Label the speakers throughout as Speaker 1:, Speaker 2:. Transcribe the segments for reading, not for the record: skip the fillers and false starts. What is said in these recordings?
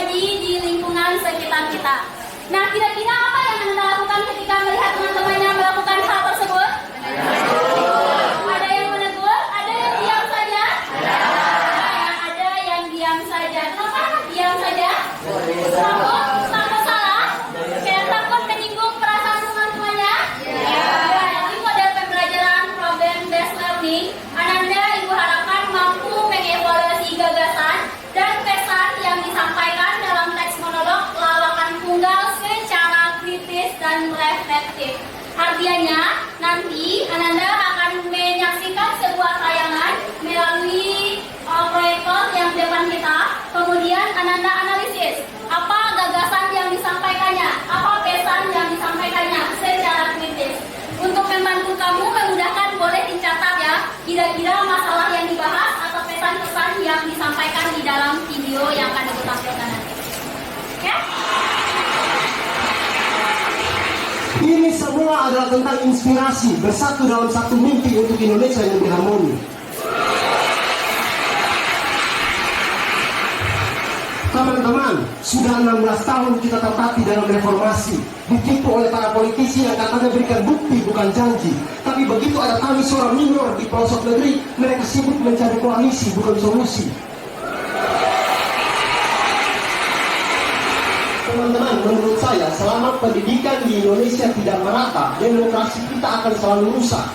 Speaker 1: terjadi di lingkungan sekitar kita. Nah, kira-kira apa yang Anda lakukan ketika melihat teman-temannya melakukan hal tersebut? Ada yang menegur? Ada yang diam saja? Ada yang diam saja. Kenapa diam saja? Takut salah? Kayak takut menyinggung perasaan teman-temannya? Ini model pembelajaran problem based learning. Ananda, Ibu harapkan mampu mengevaluasi gagasan dan pesan yang disampaikan dalam teks monolog lawakan tunggal secara kritis dan reflektif. Artinya, nanti Ananda akan menyaksikan sebuah tayangan melalui proyektor yang di depan kita. Kemudian Ananda analisis apa gagasan yang disampaikannya, apa pesan yang disampaikannya secara kritis. Untuk membantu kamu memudahkan, boleh dicatat ya, kira-kira masalah yang dibahas atau pesan-pesan yang disampaikan di dalam video yang akan Ibu tampilkan nanti. Oke?
Speaker 2: Ini semua adalah tentang inspirasi, bersatu dalam satu mimpi untuk Indonesia yang lebih harmoni. Teman-teman, sudah 16 tahun kita tertatih dalam reformasi, ditipu oleh para politisi yang katanya berikan bukti bukan janji. Tapi begitu ada kami suara minor di pelosok negeri, mereka sibuk mencari koalisi bukan solusi. Teman-teman, menurut saya, selama pendidikan di Indonesia tidak merata, demokrasi kita akan selalu rusak.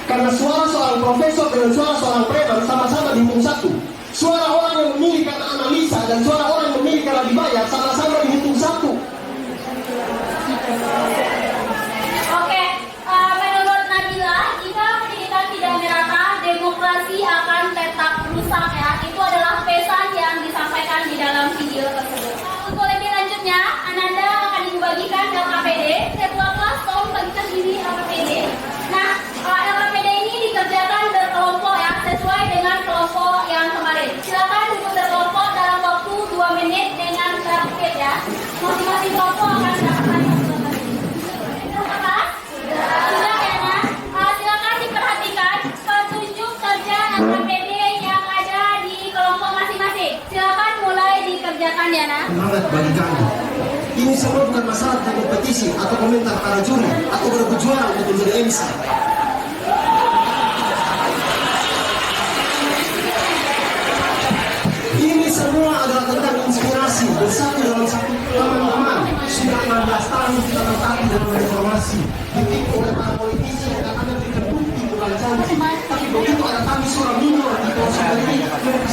Speaker 2: Karena suara seorang profesor dengan suara seorang preman sama-sama dihitung satu. Suara orang yang memilih karena analisa dan suara orang yang memilih karena dibayar sama-sama dihitung satu.
Speaker 1: Oke, menurut Nabila, jika pendidikan tidak merata, demokrasi akan tetap rusak ya. Itu adalah pesan yang disampaikan di dalam video tersebut. Untuk lebih lanjutnya, Ananda akan dibagikan LKPD. Setiap kelas tolong bagikan ini LKPD. Nah, LKPD ini dikerjakan berkelompok ya, sesuai dengan kelompok yang kemarin. Silakan duduk berkelompok dalam waktu 2 menit dengan tertib ya. Masing-masing kelompok akan mendapatkan sudah ya, Nah. Silakan diperhatikan petunjuk kerja LKPD yang ada di kelompok masing-masing. Silakan mulai dikerjakan ya, Nah.
Speaker 2: Semangat bagi kami. Ini semua bukan masalah kompetisi atau komentar para juri atau berjuang untuk menjadi MC. Ini semua adalah tentang inspirasi, bersatu dalam satu. Teman-teman, sudah 16 tahun kita tertatih dalam reformasi, ditipu oleh para politisi yang katanya berikan bukti bukan janji. Tapi begitu ada kami suara minor di pelosok negeri,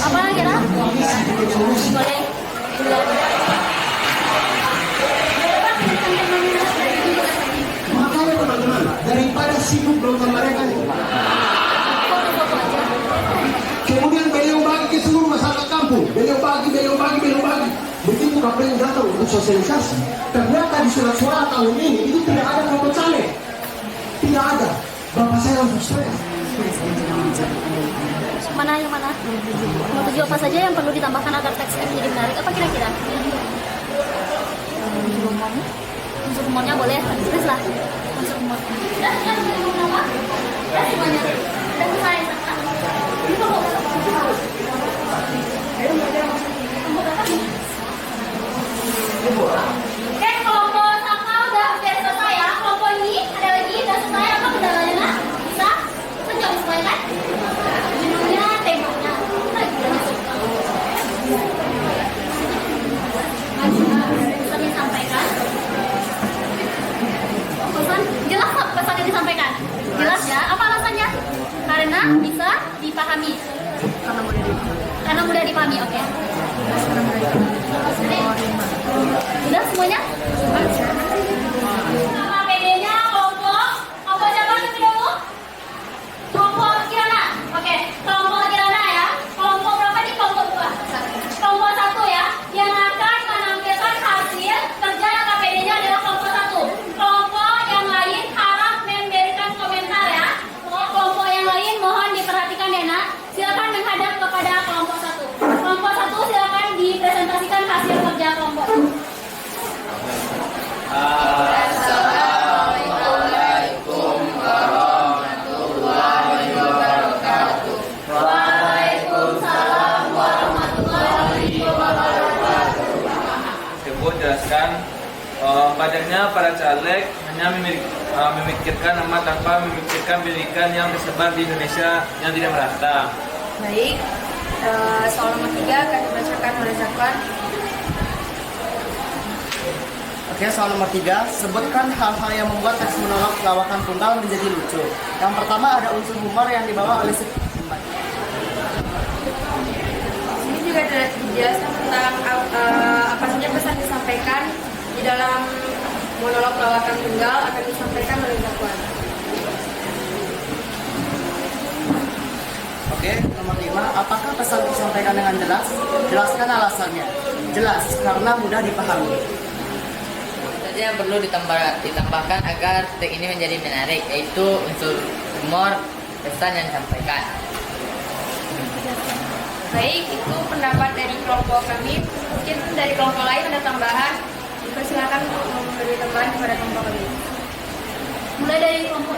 Speaker 1: Apa lagi, Nah?
Speaker 2: koalisi bukan solusi.
Speaker 1: Boleh.
Speaker 2: Makanya teman-teman, daripada sibuk nonton mereka nih,
Speaker 1: Foto-foto aja.
Speaker 2: kemudian beliau bagi ke seluruh masyarakat kampung, beliau bagi. Begitu KPU datang untuk sosialisasi, ternyata di surat suara tahun ini itu tidak ada foto caleg, tidak ada. Bapak saya langsung stres.
Speaker 1: Mana yang mana? Mau tujuh apa saja yang perlu ditambahkan agar teks ini jadi menarik? Apa kira-kira? Unsur humornya boleh, terus lah. Unsur humor. Udah apa? Udah semuanya. Udah selesai. Ini kelompok berapa? Oke, kelompok sama udah selesai ya. Kelompok ini ada lagi, udah selesai apa kendalanya? Nah? Bisa? Kan sesuai kan? Judulnya, temanya. Bisa disampaikan. Pesan jelas kok pesan yang disampaikan. Jelas ya. Apa alasannya? Karena bisa dipahami. Karena mudah dipahami. Oke. Udah semuanya? Nama PD-nya kelompok siapa itu dulu? Kelompok Kirana. Oke, kelompok Kirana ya. Kelompok berapa nih? Kelompok 2. Kelompok 1 ya. Yang akan menampilkan hasil kerja KPD-nya adalah kelompok 1. Kelompok yang lain harap memberikan komentar ya. Kelompok yang lain mohon diperhatikan ya, Nak. Silakan menghadap kepada kelompok 1. Kelompok 1 silakan dipresentasikan hasil kerja kelompok.
Speaker 3: tersebut jelaskan padanya para caleg hanya memikirkan nama tanpa memikirkan pendidikan yang tersebar di Indonesia yang tidak merata.
Speaker 4: Baik, soal nomor 3 akan dibacakan oleh Zakwan.
Speaker 5: Oke, soal nomor 3, sebutkan hal-hal yang membuat teks menolak lawakan tunggal menjadi lucu. Yang pertama ada unsur humor yang dibawa oleh si pembaca.
Speaker 4: Sini juga dijelaskan tentang apa saja pesan disampaikan di dalam monolog lawakan tunggal akan disampaikan oleh Zakwan.
Speaker 5: Oke, nomor 5, apakah pesan disampaikan dengan jelas? Jelaskan alasannya. Jelas, karena mudah dipahami.
Speaker 6: Yang perlu ditambahkan agar teks ini menjadi menarik, yaitu unsur humor pesan yang disampaikan.
Speaker 4: Baik, itu pendapat dari kelompok kami. Mungkin dari kelompok lain ada tambahan. Dipersilakan untuk memberi tambahan kepada kelompok kami.
Speaker 1: Mulai dari kelompok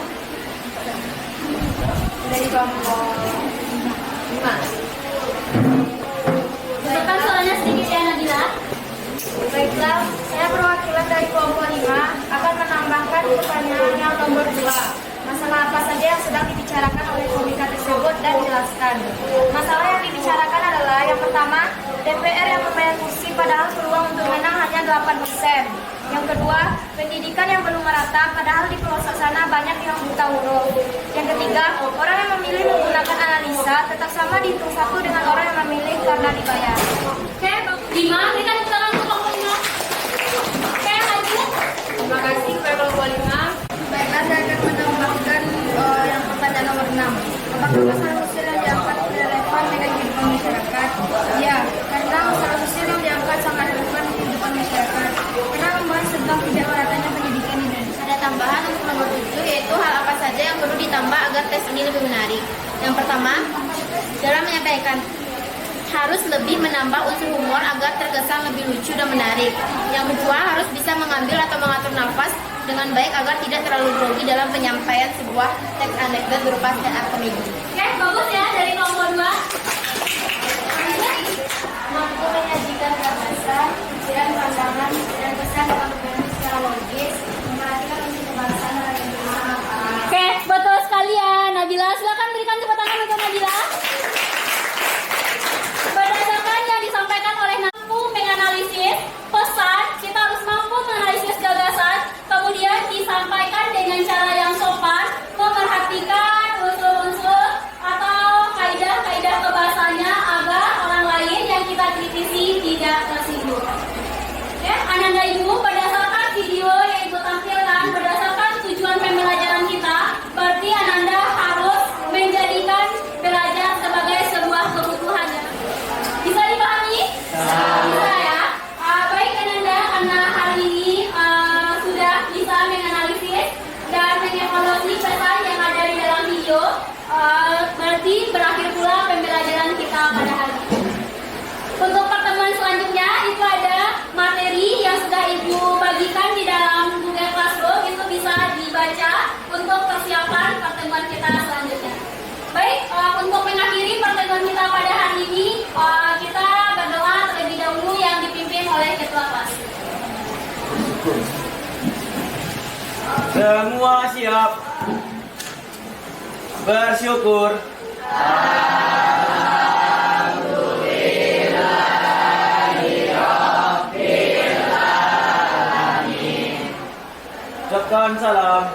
Speaker 4: Dari kelompok 5.
Speaker 1: Ucapkan suaranya sedikit ya Nabila.
Speaker 4: Baiklah, saya perwakilan dari kelompok 5 akan menambahkan pertanyaan yang nomor 2. Masalah apa saja yang sedang dibicarakan oleh komika tersebut dan jelaskan. Masalah yang dibicarakan adalah yang pertama, DPR yang membayar kursi padahal peluang untuk menang hanya 8%. Yang kedua, pendidikan yang belum merata padahal di pelosok sana banyak yang buta huruf. Yang ketiga, orang yang memilih menggunakan analisa tetap sama dihitung satu dengan orang yang memilih karena dibayar.
Speaker 1: Oke, 5, berikan tangan untuk kelompok 5. Oke, lanjut.
Speaker 4: Terima kasih kepada kelompok 5. Baiklah, saya akan menambahkan yang pertanyaan nomor 6. Apakah masalah sosial yang diangkat relevan dengan kehidupan masyarakat? Ya, karena masalah sosial yang diangkat sangat relevan dengan kehidupan masyarakat. Karena membahas tentang tidak meratanya pendidikan di Indonesia.
Speaker 1: Ada tambahan untuk nomor 7, yaitu hal apa saja yang perlu ditambah agar tes ini lebih menarik. Yang pertama, dalam menyampaikan harus lebih menambah unsur humor agar terkesan lebih lucu dan menarik. Yang kedua, harus bisa mengambil atau mengatur nafas dengan baik agar tidak terlalu grogi dalam penyampaian sebuah teks anekdot berupa stand up comedy. Oke, bagus ya dari kelompok 2.
Speaker 4: Mampu menyajikan gagasan, pikiran, pandangan, dan pesan dengan berbeda secara logis, memperhatikan unsur kebangsaan dan Indonesia.
Speaker 1: Oke, betul sekali ya Nabila. Silakan berikan tepuk tangan untuk Nabila. Berdasarkan yang disampaikan oleh mampu menganalisis pesan, kita harus mampu menganalisis gagasan, kemudian disampaikan dengan cara yang sopan, memerhatikan unsur-unsur atau kaidah-kaidah kebahasannya agar orang lain yang kita kritisi tidak tersinggung. Ya, Ananda Ibu, berdasarkan video yang Ibu tampilkan, berdasarkan tujuan pembelajaran kita, berarti Ananda harus menjadikan belajar sebagai sebuah kebutuhan. Bisa dipahami? Bisa ya. Baik Ananda, karena hari ini sudah bisa menganalisis dan mengevaluasi pesan yang ada di dalam video, berarti berakhir pula pembelajaran kita pada hari ini. Untuk pertemuan selanjutnya itu ada materi yang sudah Ibu bagikan di dalam Google Classroom, itu bisa dibaca untuk persiapan pertemuan kita selanjutnya. Baik, untuk mengakhiri pertemuan kita pada hari ini, kita berdoa terlebih dahulu yang dipimpin oleh Ketua Kelas.
Speaker 3: Semua siap. Bersyukur. Ucapkan salam.